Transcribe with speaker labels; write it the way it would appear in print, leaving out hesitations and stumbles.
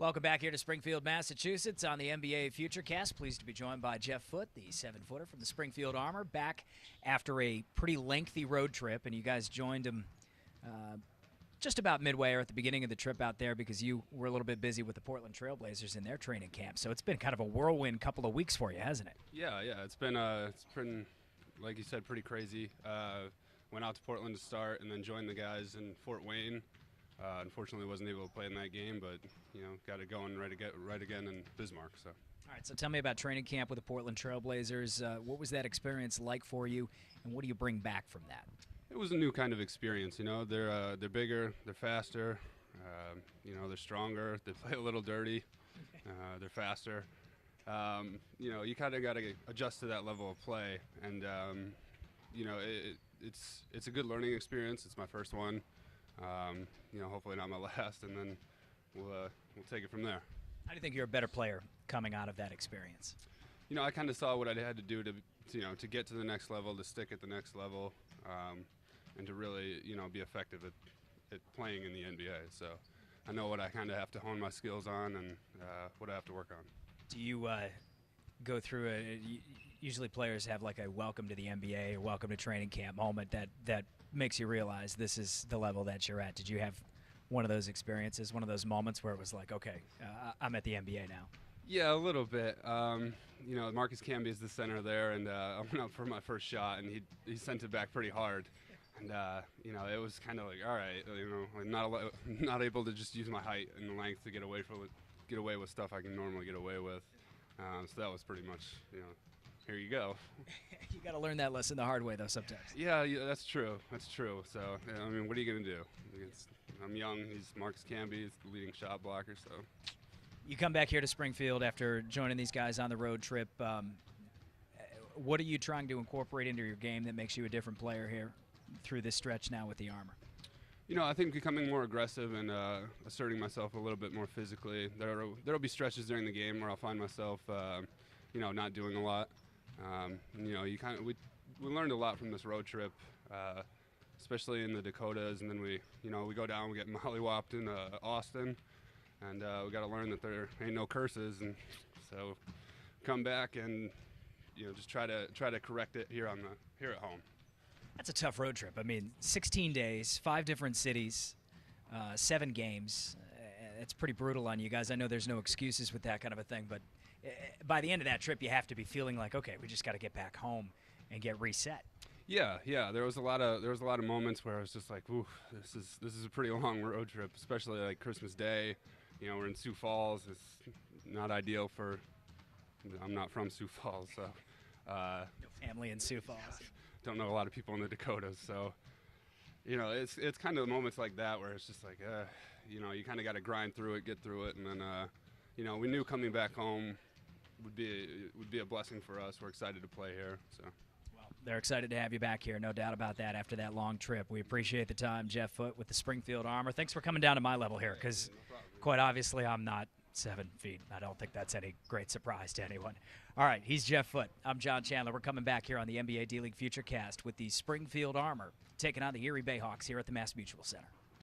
Speaker 1: Welcome back here to Springfield, Massachusetts on the NBA Futurecast. Pleased to be joined by Jeff Foote, the 7-footer from the Springfield Armor, back after a pretty lengthy road trip, and you guys joined him just about midway or at the beginning of the trip out there because you were a little bit busy with the Portland Trailblazers in their training camp. So it's been kind of a whirlwind couple of weeks for you, hasn't it?
Speaker 2: Yeah, it's been like you said, pretty crazy. Went out to Portland to start and then joined the guys in Fort Wayne. Unfortunately, wasn't able to play in that game, but got it going right again in Bismarck. So.
Speaker 1: All right, so tell me about training camp with the Portland Trailblazers. What was that experience like for you, and what do you bring back from that?
Speaker 2: It was a new kind of experience. They're bigger, they're faster, they're stronger. They play a little dirty. They're faster. You kind of got to adjust to that level of play, and it's a good learning experience. It's my first one. Hopefully not my last, and then we'll take it from there.
Speaker 1: How do you think you're a better player coming out of that experience?
Speaker 2: I kind of saw what I had to do to get to the next level, to stick at the next level, and to really be effective at playing in the NBA. So I know what I kind of have to hone my skills on and what I have to work on.
Speaker 1: Do you go through usually players have like a welcome to the NBA or welcome to training camp moment that makes you realize this is the level that you're at? Did you have one of those experiences, one of those moments where it was like, okay, I'm at the NBA now?
Speaker 2: Yeah, a little bit. Marcus Camby is the center there, and I went up for my first shot, and he sent it back pretty hard. And, it was kind of like, all right, I'm not able to just use my height and length to get away with stuff I can normally get away with. So that was pretty much, here you go.
Speaker 1: You got to learn that lesson the hard way, though, sometimes.
Speaker 2: Yeah, that's true. That's true. So, what are you going to do? I'm young. He's Marcus Camby. He's the leading shot blocker. So,
Speaker 1: you come back here to Springfield after joining these guys on the road trip. What are you trying to incorporate into your game that makes you a different player here through this stretch now with the Armor?
Speaker 2: I think becoming more aggressive and asserting myself a little bit more physically. There'll be stretches during the game where I'll find myself, not doing a lot. We learned a lot from this road trip, especially in the Dakotas, and then we go down, we get mollywopped in Austin, and we got to learn that there ain't no curses, and so come back and just try to correct it here at home.
Speaker 1: That's a tough road trip. I mean, 16 days, 5 different cities, 7 games. It's pretty brutal on you guys. I know there's no excuses with that kind of a thing, but by the end of that trip, you have to be feeling like, okay, we just got to get back home and get reset.
Speaker 2: Yeah. There was a lot of moments where I was just like, ooh, this is a pretty long road trip, especially like Christmas Day. We're in Sioux Falls. It's not ideal for. I'm not from Sioux Falls, so.
Speaker 1: No family in Sioux Falls.
Speaker 2: Don't know a lot of people in the Dakotas, so. It's kind of moments like that where it's just like, you kind of got to grind through it, get through it, and then, we knew coming back home would be a blessing for us. We're excited to play here. So.
Speaker 1: Well, they're excited to have you back here, no doubt about that, after that long trip. We appreciate the time, Jeff Foote with the Springfield Armor. Thanks for coming down to my level here, because quite obviously I'm not 7 feet. I don't think that's any great surprise to anyone. All right, he's Jeff Foote. I'm John Chandler. We're coming back here on the NBA D-League Futurecast with the Springfield Armor, taking on the Erie Bayhawks here at the Mass Mutual Center.